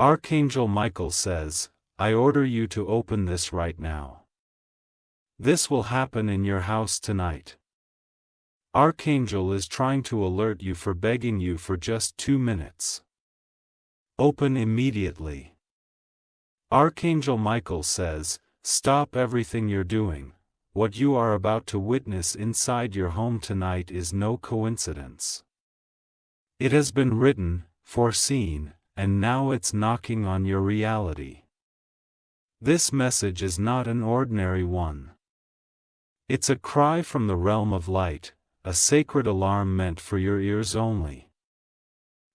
Archangel Michael says, I order you to open this right now. This will happen in your house tonight. Archangel is trying to alert you for begging you for just 2 minutes. Open immediately. Archangel Michael says, stop everything you're doing. What you are about to witness inside your home tonight is no coincidence. It has been written, foreseen, and now it's knocking on your reality. This message is not an ordinary one. It's a cry from the realm of light, a sacred alarm meant for your ears only.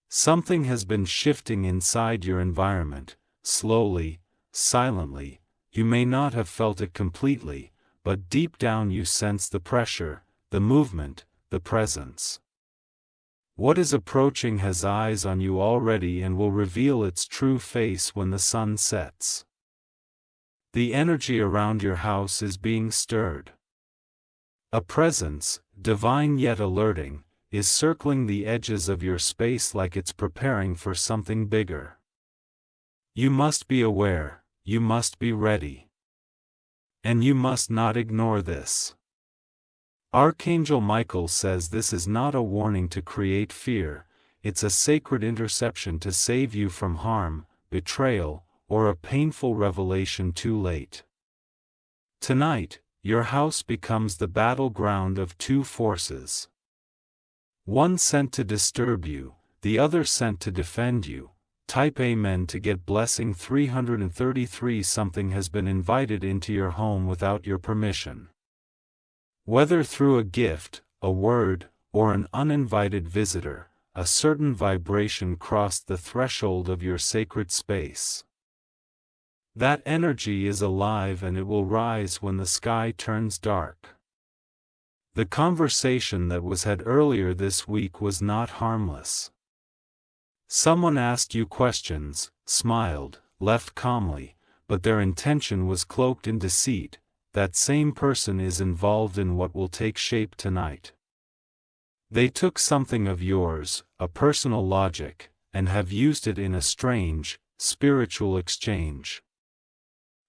Something has been shifting inside your environment, slowly, silently. You may not have felt it completely, but deep down you sense the pressure, the movement, the presence. What is approaching has eyes on you already and will reveal its true face when the sun sets. The energy around your house is being stirred. A presence, divine yet alerting, is circling the edges of your space like it's preparing for something bigger. You must be aware, you must be ready. And you must not ignore this. Archangel Michael says this is not a warning to create fear, it's a sacred interception to save you from harm, betrayal, or a painful revelation too late. Tonight, your house becomes the battleground of two forces. One sent to disturb you, the other sent to defend you. Type Amen to get blessing 333. Something has been invited into your home without your permission. Whether through a gift, a word, or an uninvited visitor, a certain vibration crossed the threshold of your sacred space. That energy is alive and it will rise when the sky turns dark. The conversation that was had earlier this week was not harmless. Someone asked you questions, smiled, left calmly, but their intention was cloaked in deceit. That same person is involved in what will take shape tonight. They took something of yours, a personal logic, and have used it in a strange, spiritual exchange.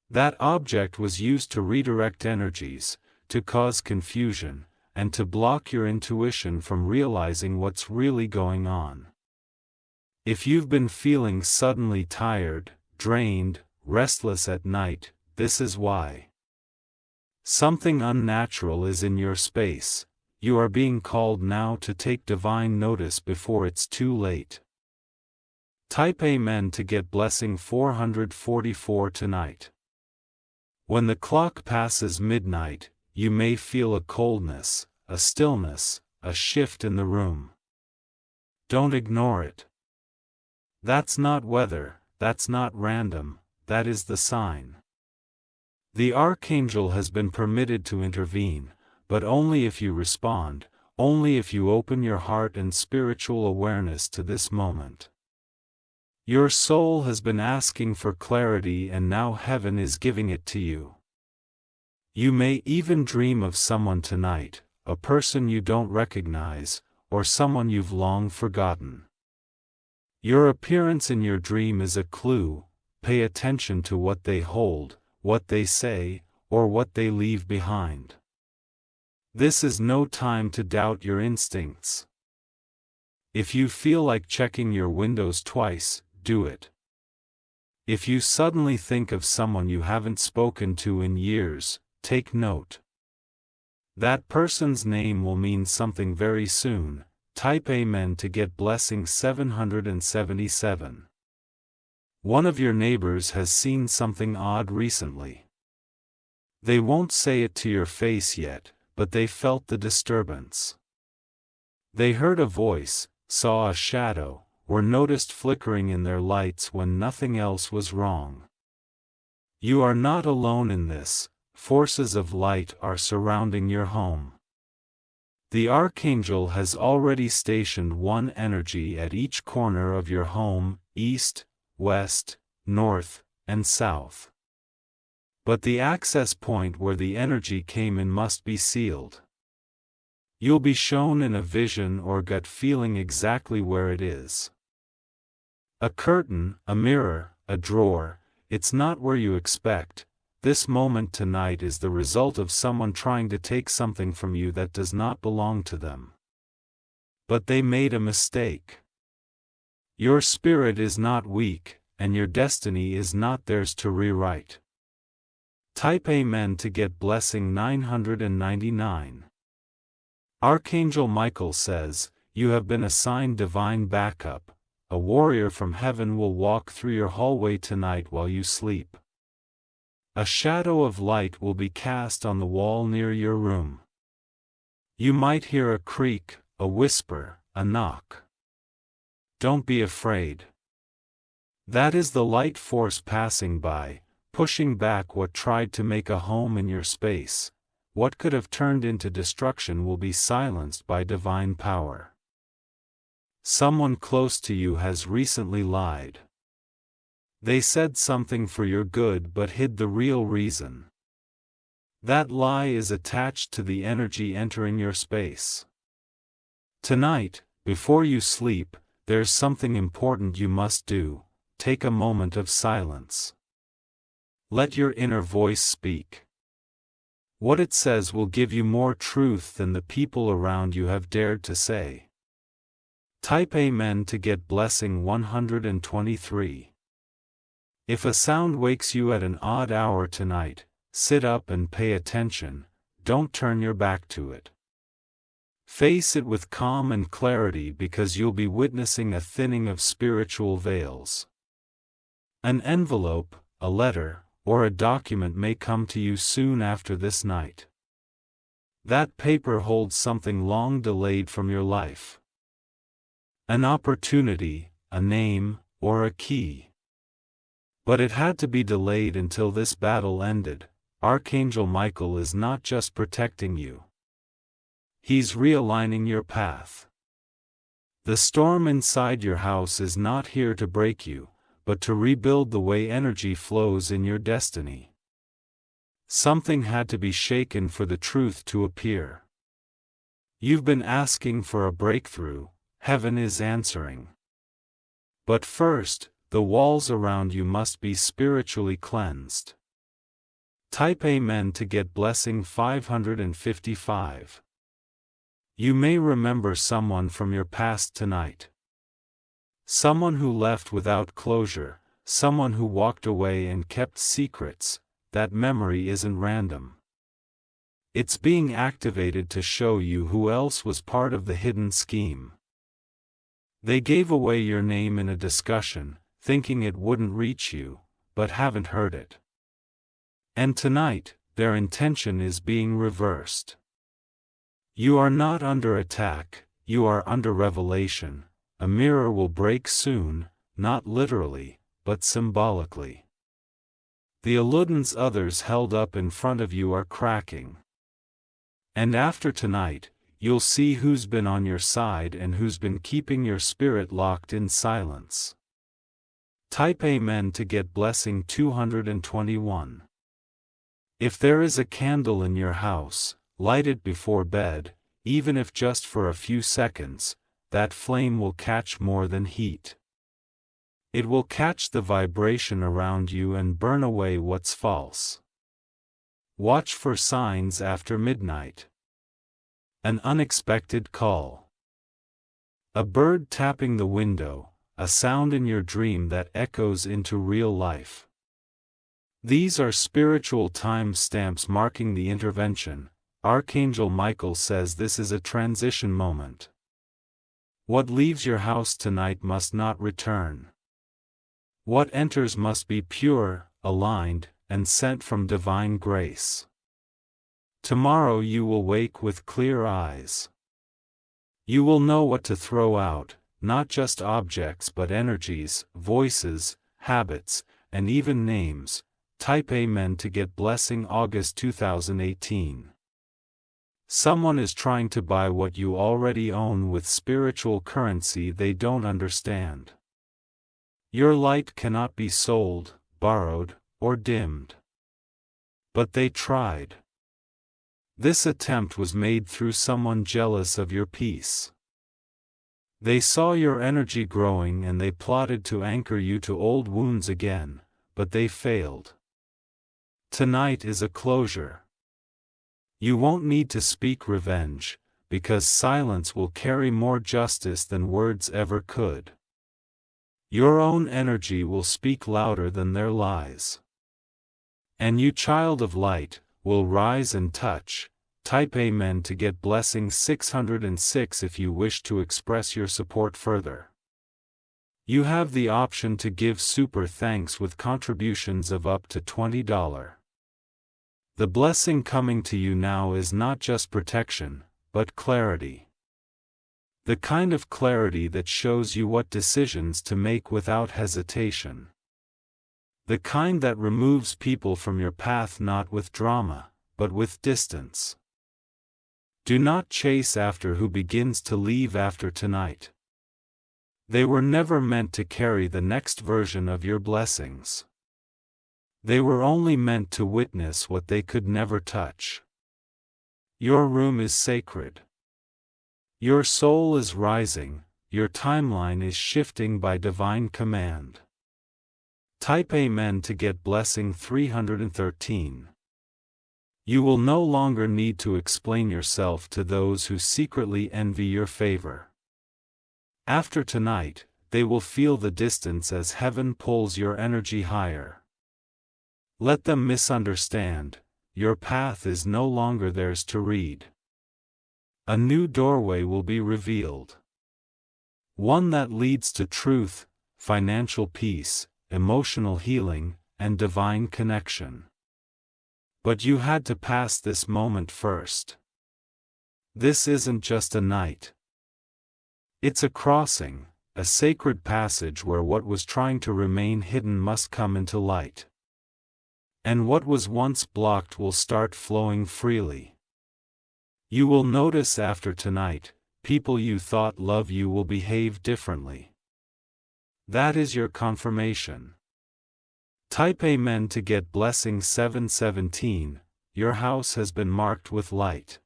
That object was used to redirect energies, to cause confusion, and to block your intuition from realizing what's really going on. If you've been feeling suddenly tired, drained, restless at night, this is why. Something unnatural is in your space. You are being called now to take divine notice before it's too late. Type Amen to get blessing 444 tonight. When the clock passes midnight, you may feel a coldness, a stillness, a shift in the room. Don't ignore it. That's not weather, that's not random, that is the sign. The Archangel has been permitted to intervene, but only if you respond, only if you open your heart and spiritual awareness to this moment. Your soul has been asking for clarity and now heaven is giving it to you. You may even dream of someone tonight, a person you don't recognize, or someone you've long forgotten. Your appearance in your dream is a clue. Pay attention to what they hold, what they say, or what they leave behind. This is no time to doubt your instincts. If you feel like checking your windows twice, do it. If you suddenly think of someone you haven't spoken to in years, take note. That person's name will mean something very soon. Type Amen to get blessing 777. One of your neighbors has seen something odd recently. They won't say it to your face yet, but they felt the disturbance. They heard a voice, saw a shadow, or noticed flickering in their lights when nothing else was wrong. You are not alone in this. Forces of light are surrounding your home. The Archangel has already stationed one energy at each corner of your home, east, west, north, and south. But the access point where the energy came in must be sealed. You'll be shown in a vision or gut feeling exactly where it is. A curtain, a mirror, a drawer, it's not where you expect. This moment tonight is the result of someone trying to take something from you that does not belong to them. But they made a mistake. Your spirit is not weak, and your destiny is not theirs to rewrite. Type Amen to get blessing 999. Archangel Michael says, you have been assigned divine backup. A warrior from heaven will walk through your hallway tonight while you sleep. A shadow of light will be cast on the wall near your room. You might hear a creak, a whisper, a knock. Don't be afraid. That is the light force passing by, pushing back what tried to make a home in your space. What could have turned into destruction will be silenced by divine power. Someone close to you has recently lied. They said something for your good but hid the real reason. That lie is attached to the energy entering your space. Tonight, before you sleep, there's something important you must do. Take a moment of silence. Let your inner voice speak. What it says will give you more truth than the people around you have dared to say. Type Amen to get blessing 123. If a sound wakes you at an odd hour tonight, sit up and pay attention, don't turn your back to it. Face it with calm and clarity because you'll be witnessing a thinning of spiritual veils. An envelope, a letter, or a document may come to you soon after this night. That paper holds something long delayed from your life. An opportunity, a name, or a key. But it had to be delayed until this battle ended. Archangel Michael is not just protecting you. He's realigning your path. The storm inside your house is not here to break you, but to rebuild the way energy flows in your destiny. Something had to be shaken for the truth to appear. You've been asking for a breakthrough, heaven is answering. But first, the walls around you must be spiritually cleansed. Type Amen to get blessing 555. You may remember someone from your past tonight. Someone who left without closure, someone who walked away and kept secrets. That memory isn't random. It's being activated to show you who else was part of the hidden scheme. They gave away your name in a discussion, thinking it wouldn't reach you, but haven't heard it. And tonight, their intention is being reversed. You are not under attack, you are under revelation. A mirror will break soon, not literally, but symbolically. The illusions others held up in front of you are cracking. And after tonight, you'll see who's been on your side and who's been keeping your spirit locked in silence. Type Amen to get blessing 221. If there is a candle in your house, light it before bed, even if just for a few seconds. That flame will catch more than heat. It will catch the vibration around you and burn away what's false. Watch for signs after midnight. An unexpected call. A bird tapping the window, a sound in your dream that echoes into real life. These are spiritual time stamps marking the intervention. Archangel Michael says this is a transition moment. What leaves your house tonight must not return. What enters must be pure, aligned, and sent from divine grace. Tomorrow you will wake with clear eyes. You will know what to throw out, not just objects but energies, voices, habits, and even names. Type Amen to get blessing August 2018. Someone is trying to buy what you already own with spiritual currency they don't understand. Your light cannot be sold, borrowed, or dimmed. But they tried. This attempt was made through someone jealous of your peace. They saw your energy growing and they plotted to anchor you to old wounds again, but they failed. Tonight is a closure. You won't need to speak revenge, because silence will carry more justice than words ever could. Your own energy will speak louder than their lies. And you, child of light, will rise and touch. Type Amen to get blessing 606 if you wish to express your support further. You have the option to give super thanks with contributions of up to $20. The blessing coming to you now is not just protection, but clarity. The kind of clarity that shows you what decisions to make without hesitation. The kind that removes people from your path not with drama, but with distance. Do not chase after who begins to leave after tonight. They were never meant to carry the next version of your blessings. They were only meant to witness what they could never touch. Your room is sacred. Your soul is rising, your timeline is shifting by divine command. Type Amen to get blessing 313. You will no longer need to explain yourself to those who secretly envy your favor. After tonight, they will feel the distance as heaven pulls your energy higher. Let them misunderstand, your path is no longer theirs to read. A new doorway will be revealed. One that leads to truth, financial peace, emotional healing, and divine connection. But you had to pass this moment first. This isn't just a night. It's a crossing, a sacred passage where what was trying to remain hidden must come into light. And what was once blocked will start flowing freely. You will notice after tonight, people you thought love you will behave differently. That is your confirmation. Type Amen to get blessing 717, your house has been marked with light.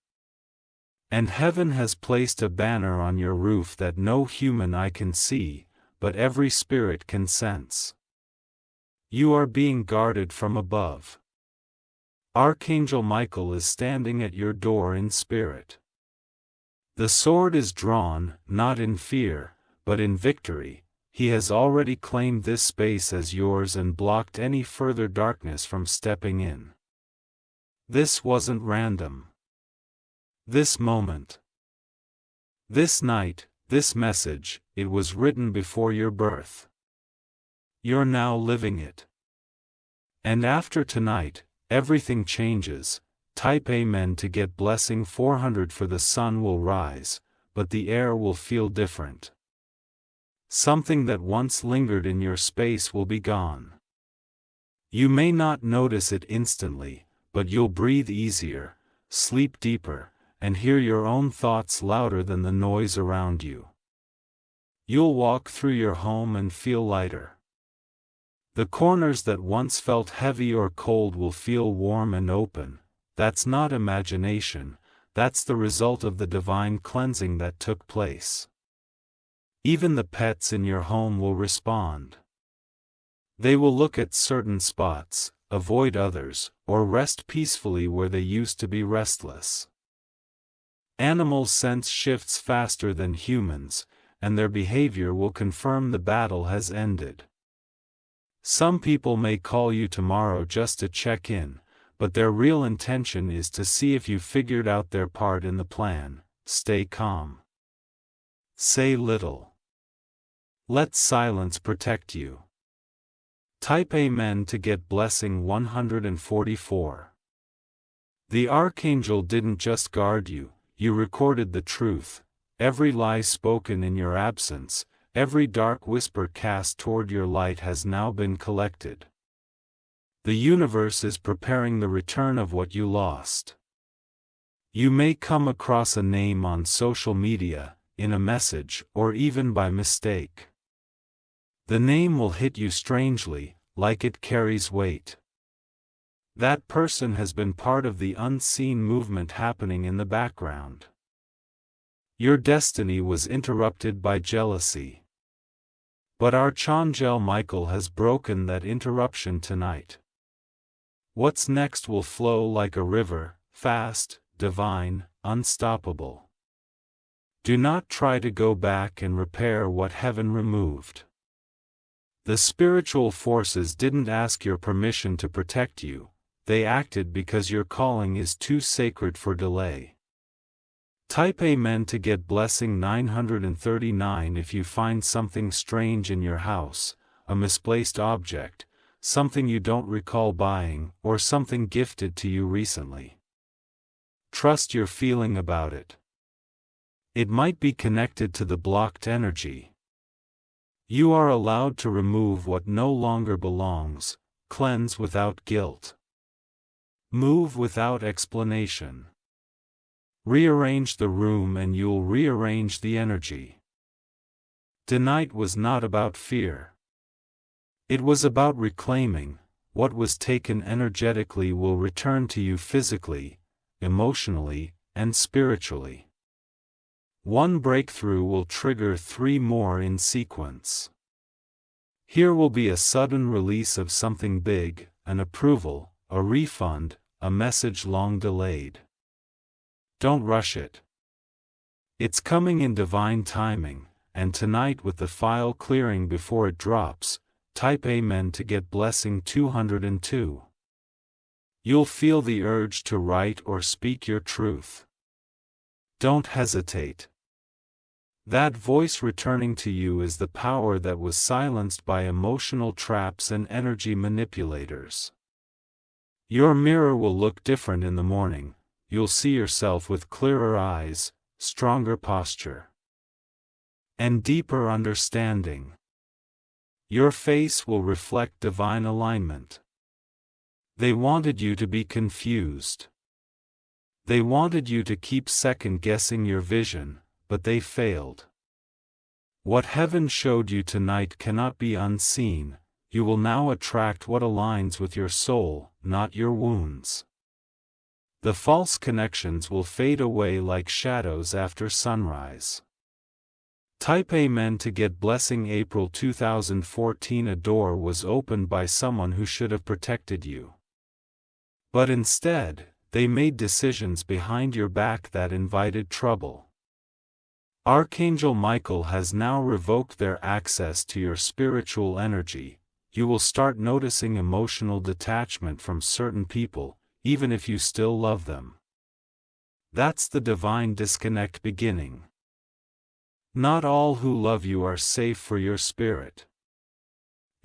And heaven has placed a banner on your roof that no human eye can see, but every spirit can sense. You are being guarded from above. Archangel Michael is standing at your door in spirit. The sword is drawn, not in fear, but in victory. He has already claimed this space as yours and blocked any further darkness from stepping in. This wasn't random. This moment, this night, this message, it was written before your birth. You're now living it. And after tonight, everything changes. Type Amen to get blessing 400 for the sun will rise, but the air will feel different. Something that once lingered in your space will be gone. You may not notice it instantly, but you'll breathe easier, sleep deeper, and hear your own thoughts louder than the noise around you. You'll walk through your home and feel lighter. The corners that once felt heavy or cold will feel warm and open. That's not imagination, that's the result of the divine cleansing that took place. Even the pets in your home will respond. They will look at certain spots, avoid others, or rest peacefully where they used to be restless. Animals sense shifts faster than humans, and their behavior will confirm the battle has ended. Some people may call you tomorrow just to check in, but their real intention is to see if you figured out their part in the plan. Stay calm. Say little. Let silence protect you. Type Amen to get blessing 144. The Archangel didn't just guard you, you recorded the truth. Every lie spoken in your absence, every dark whisper cast toward your light has now been collected. The universe is preparing the return of what you lost. You may come across a name on social media, in a message, or even by mistake. The name will hit you strangely, like it carries weight. That person has been part of the unseen movement happening in the background. Your destiny was interrupted by jealousy. But Archangel Michael has broken that interruption tonight. What's next will flow like a river, fast, divine, unstoppable. Do not try to go back and repair what heaven removed. The spiritual forces didn't ask your permission to protect you, they acted because your calling is too sacred for delay. Type Amen to get blessing 939 if you find something strange in your house, a misplaced object, something you don't recall buying, or something gifted to you recently. Trust your feeling about it. It might be connected to the blocked energy. You are allowed to remove what no longer belongs, cleanse without guilt. Move without explanation. Rearrange the room and you'll rearrange the energy. Tonight was not about fear. It was about reclaiming. What was taken energetically will return to you physically, emotionally, and spiritually. One breakthrough will trigger 3 more in sequence. Here will be a sudden release of something big, an approval, a refund, a message long delayed. Don't rush it. It's coming in divine timing, and tonight with the file clearing before it drops, type Amen to get blessing 202. You'll feel the urge to write or speak your truth. Don't hesitate. That voice returning to you is the power that was silenced by emotional traps and energy manipulators. Your mirror will look different in the morning. You'll see yourself with clearer eyes, stronger posture, and deeper understanding. Your face will reflect divine alignment. They wanted you to be confused. They wanted you to keep second-guessing your vision, but they failed. What heaven showed you tonight cannot be unseen. You will now attract what aligns with your soul, not your wounds. The false connections will fade away like shadows after sunrise. Type Amen to get blessing April 2014. A door was opened by someone who should have protected you. But instead, they made decisions behind your back that invited trouble. Archangel Michael has now revoked their access to your spiritual energy. You will start noticing emotional detachment from certain people, even if you still love them. That's the divine disconnect beginning. Not all who love you are safe for your spirit.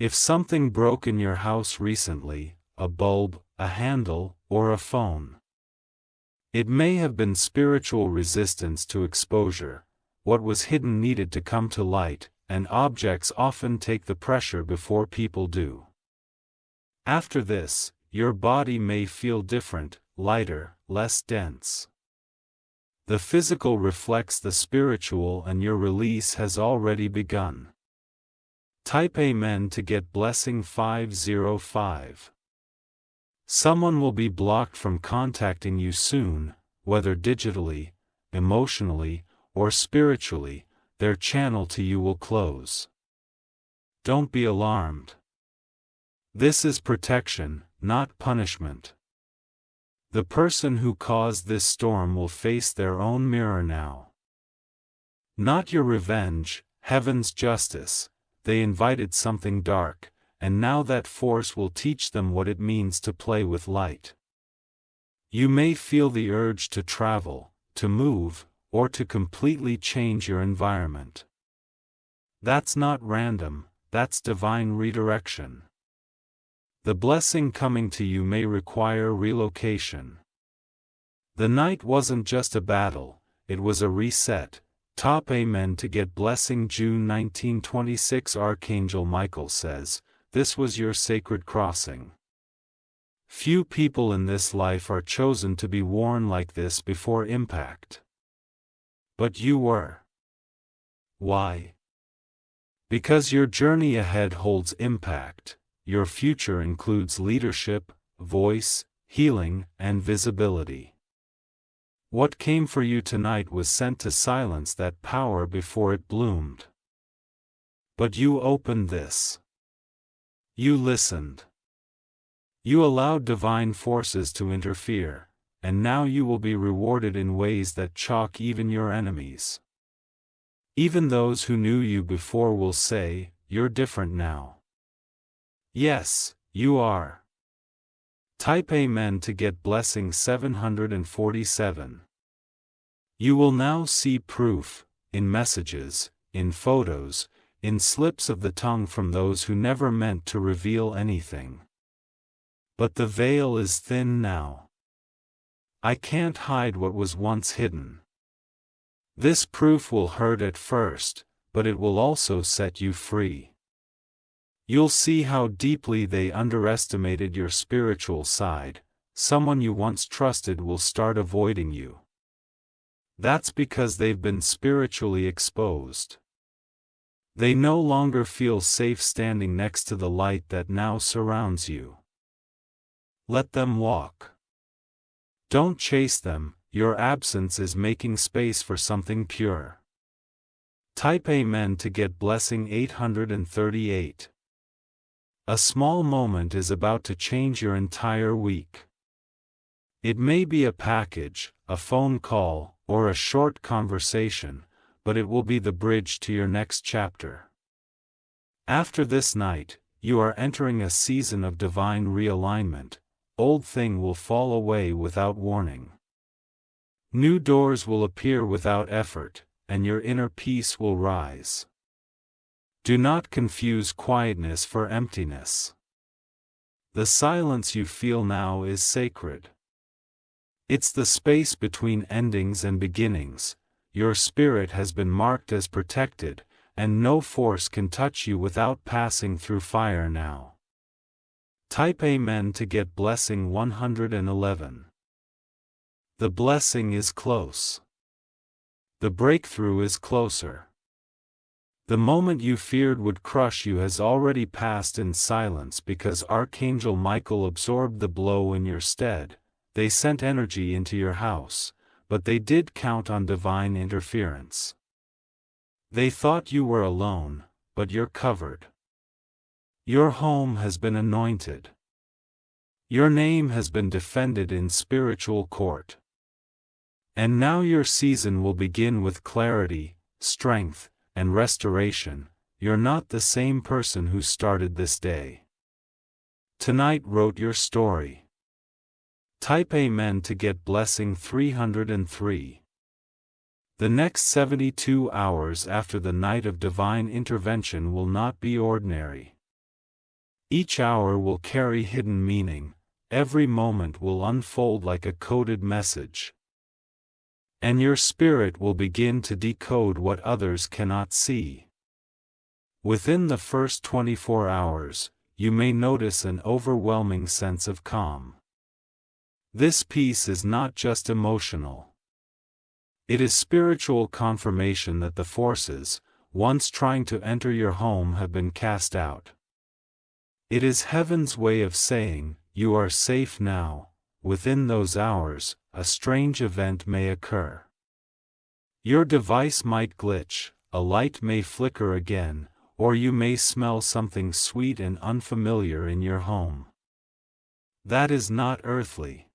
If something broke in your house recently, a bulb, a handle, or a phone, it may have been spiritual resistance to exposure. What was hidden needed to come to light, and objects often take the pressure before people do. After this, your body may feel different, lighter, less dense. The physical reflects the spiritual and your release has already begun. Type Amen to get blessing 505. Someone will be blocked from contacting you soon, whether digitally, emotionally, or spiritually. Their channel to you will close. Don't be alarmed. This is protection, not punishment. The person who caused this storm will face their own mirror now. Not your revenge, heaven's justice. They invited something dark, and now that force will teach them what it means to play with light. You may feel the urge to travel, to move, or to completely change your environment. That's not random, that's divine redirection. The blessing coming to you may require relocation. The night wasn't just a battle, it was a reset. Top Amen to get blessing June 1926. Archangel Michael says, this was your sacred crossing. Few people in this life are chosen to be worn like this before impact. But you were. Why? Because your journey ahead holds impact. Your future includes leadership, voice, healing, and visibility. What came for you tonight was sent to silence that power before it bloomed. But you opened this. You listened. You allowed divine forces to interfere, and now you will be rewarded in ways that shock even your enemies. Even those who knew you before will say, "You're different now." Yes, you are. Type Amen to get blessing 747. You will now see proof, in messages, in photos, in slips of the tongue from those who never meant to reveal anything. But the veil is thin now. I can't hide what was once hidden. This proof will hurt at first, but it will also set you free. You'll see how deeply they underestimated your spiritual side. Someone you once trusted will start avoiding you. That's because they've been spiritually exposed. They no longer feel safe standing next to the light that now surrounds you. Let them walk. Don't chase them, your absence is making space for something pure. Type Amen to get blessing 838. A small moment is about to change your entire week. It may be a package, a phone call, or a short conversation, but it will be the bridge to your next chapter. After this night, you are entering a season of divine realignment. Old thing will fall away without warning. New doors will appear without effort, and your inner peace will rise. Do not confuse quietness for emptiness. The silence you feel now is sacred. It's the space between endings and beginnings. Your spirit has been marked as protected, and no force can touch you without passing through fire now. Type Amen to get blessing 111. The blessing is close. The breakthrough is closer. The moment you feared would crush you has already passed in silence because Archangel Michael absorbed the blow in your stead. They sent energy into your house, but they did count on divine interference. They thought you were alone, but you're covered. Your home has been anointed. Your name has been defended in spiritual court. And now your season will begin with clarity, strength, and restoration. You're not the same person who started this day. Tonight wrote your story. Type Amen to get blessing 303. The next 72 hours after the night of divine intervention will not be ordinary. Each hour will carry hidden meaning, every moment will unfold like a coded message. And your spirit will begin to decode what others cannot see. Within the first 24 hours, you may notice an overwhelming sense of calm. This peace is not just emotional. It is spiritual confirmation that the forces, once trying to enter your home, have been cast out. It is heaven's way of saying, you are safe now. Within those hours, a strange event may occur. Your device might glitch, a light may flicker again, or you may smell something sweet and unfamiliar in your home. That is not earthly.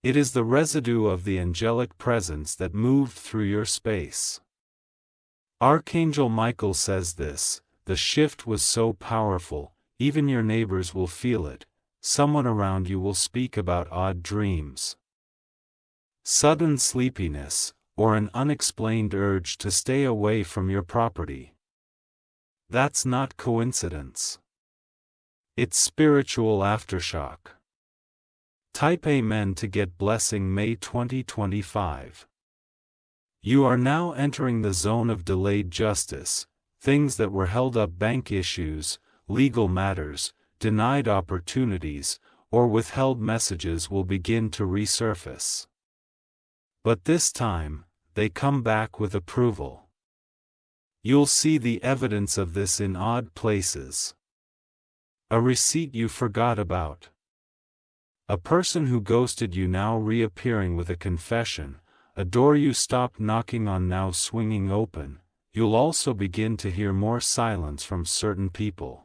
It is the residue of the angelic presence that moved through your space. Archangel Michael says this: the shift was so powerful, even your neighbors will feel it. Someone around you will speak about odd dreams, sudden sleepiness, or an unexplained urge to stay away from your property. That's not coincidence. It's spiritual aftershock. Type Amen to get blessing May 2025. You are now entering the zone of delayed justice. Things that were held up, bank issues, legal matters, denied opportunities, or withheld messages will begin to resurface. But this time, they come back with approval. You'll see the evidence of this in odd places. A receipt you forgot about. A person who ghosted you now reappearing with a confession, a door you stopped knocking on now swinging open. You'll also begin to hear more silence from certain people.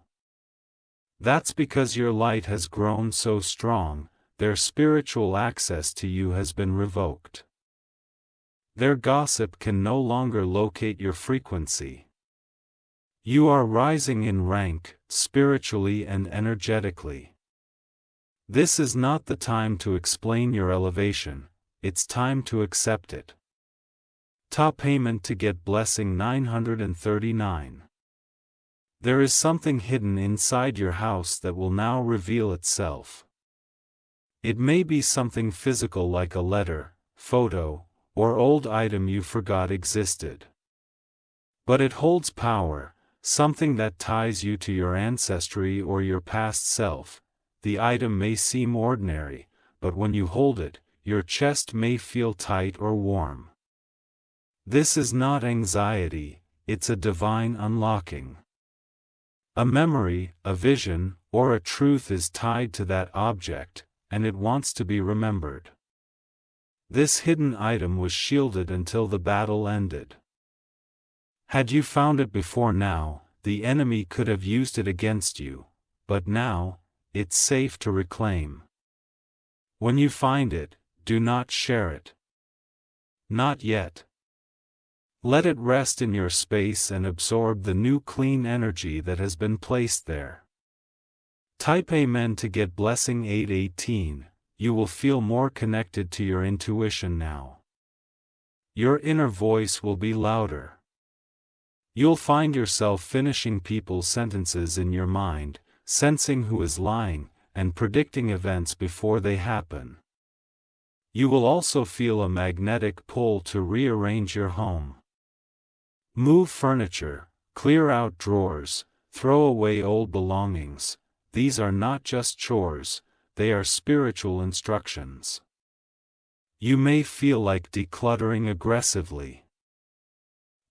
That's because your light has grown so strong, their spiritual access to you has been revoked. Their gossip can no longer locate your frequency. You are rising in rank, spiritually and energetically. This is not the time to explain your elevation, it's time to accept it. Top payment to get blessing 939. There is something hidden inside your house that will now reveal itself. It may be something physical like a letter, photo, or old item you forgot existed. But it holds power, something that ties you to your ancestry or your past self. The item may seem ordinary, but when you hold it, your chest may feel tight or warm. This is not anxiety, it's a divine unlocking. A memory, a vision, or a truth is tied to that object, and it wants to be remembered. This hidden item was shielded until the battle ended. Had you found it before now, the enemy could have used it against you, but now, it's safe to reclaim. When you find it, do not share it. Not yet. Let it rest in your space and absorb the new clean energy that has been placed there. Type Amen to get blessing 818. You will feel more connected to your intuition now. Your inner voice will be louder. You'll find yourself finishing people's sentences in your mind, sensing who is lying, and predicting events before they happen. You will also feel a magnetic pull to rearrange your home. Move furniture, clear out drawers, throw away old belongings. These are not just chores, they are spiritual instructions. You may feel like decluttering aggressively.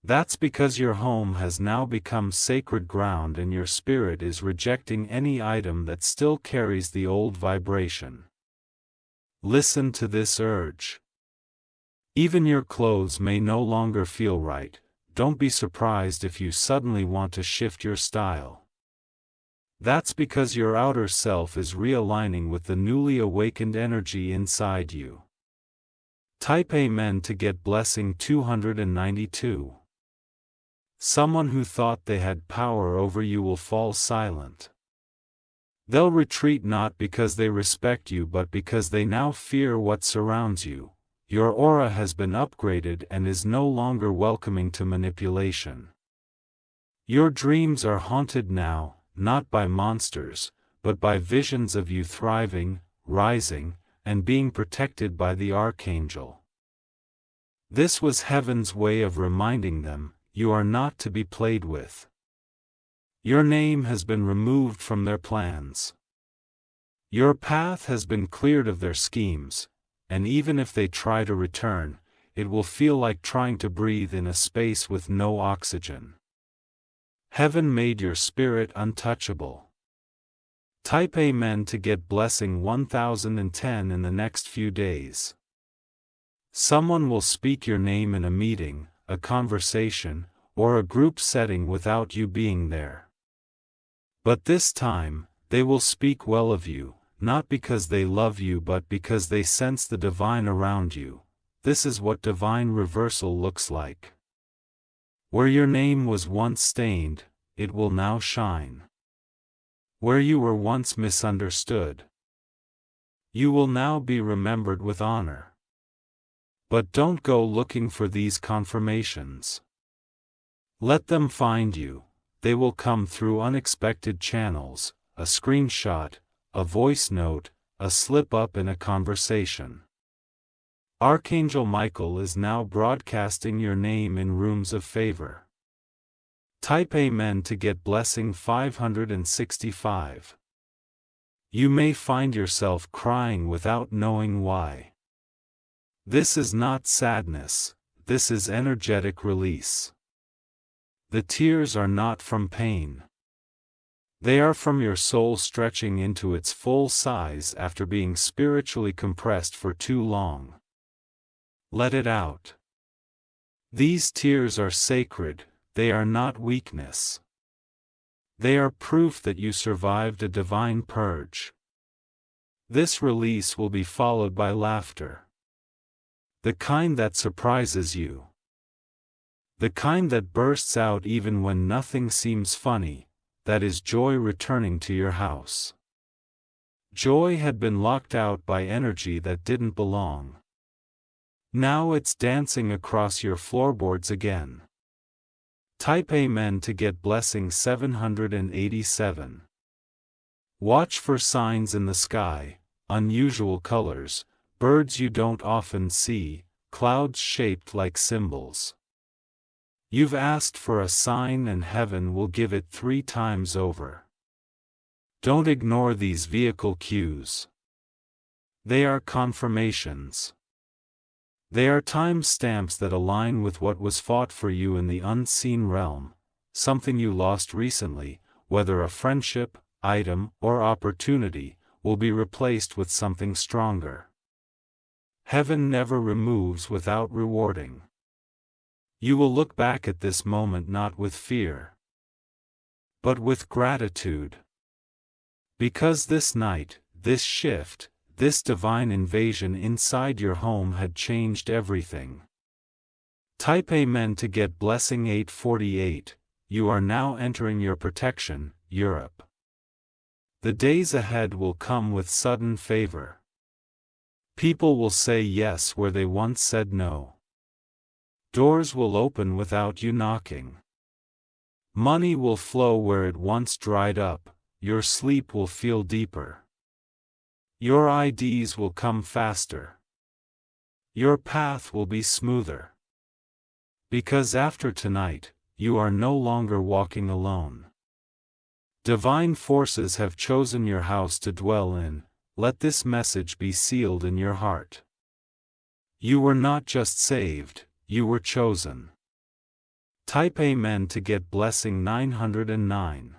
That's because your home has now become sacred ground and your spirit is rejecting any item that still carries the old vibration. Listen to this urge. Even your clothes may no longer feel right. Don't be surprised if you suddenly want to shift your style. That's because your outer self is realigning with the newly awakened energy inside you. Type Amen to get blessing 292. Someone who thought they had power over you will fall silent. They'll retreat not because they respect you but because they now fear what surrounds you. Your aura has been upgraded and is no longer welcoming to manipulation. Your dreams are haunted now, not by monsters, but by visions of you thriving, rising, and being protected by the Archangel. This was heaven's way of reminding them, you are not to be played with. Your name has been removed from their plans. Your path has been cleared of their schemes, and even if they try to return, it will feel like trying to breathe in a space with no oxygen. Heaven made your spirit untouchable. Type Amen to get blessing 1010 in the next few days. Someone will speak your name in a meeting, a conversation, or a group setting without you being there. But this time, they will speak well of you, not because they love you but because they sense the divine around you. This is what divine reversal looks like. Where your name was once stained, it will now shine. Where you were once misunderstood, you will now be remembered with honor. But don't go looking for these confirmations. Let them find you. They will come through unexpected channels, a screenshot, a voice note, a slip-up in a conversation. Archangel Michael is now broadcasting your name in rooms of favor. Type Amen to get blessing 565. You may find yourself crying without knowing why. This is not sadness, this is energetic release. The tears are not from pain. They are from your soul stretching into its full size after being spiritually compressed for too long. Let it out. These tears are sacred, they are not weakness. They are proof that you survived a divine purge. This release will be followed by laughter. The kind that surprises you. The kind that bursts out even when nothing seems funny, that is joy returning to your house. Joy had been locked out by energy that didn't belong. Now it's dancing across your floorboards again. Type Amen to get blessing 787. Watch for signs in the sky, unusual colors, birds you don't often see, clouds shaped like symbols. You've asked for a sign and heaven will give it 3 times over. Don't ignore these vehicle cues. They are confirmations. They are time stamps that align with what was fought for you in the unseen realm, something you lost recently, whether a friendship, item, or opportunity, will be replaced with something stronger. Heaven never removes without rewarding. You will look back at this moment not with fear, but with gratitude. Because this night, this shift, this divine invasion inside your home had changed everything. Type Amen to get blessing 848, you are now entering your protection, Europe. The days ahead will come with sudden favor. People will say yes where they once said no. Doors will open without you knocking. Money will flow where it once dried up, your sleep will feel deeper. Your IDs will come faster. Your path will be smoother. Because after tonight, you are no longer walking alone. Divine forces have chosen your house to dwell in, let this message be sealed in your heart. You were not just saved, you were chosen. Type Amen to get blessing 909.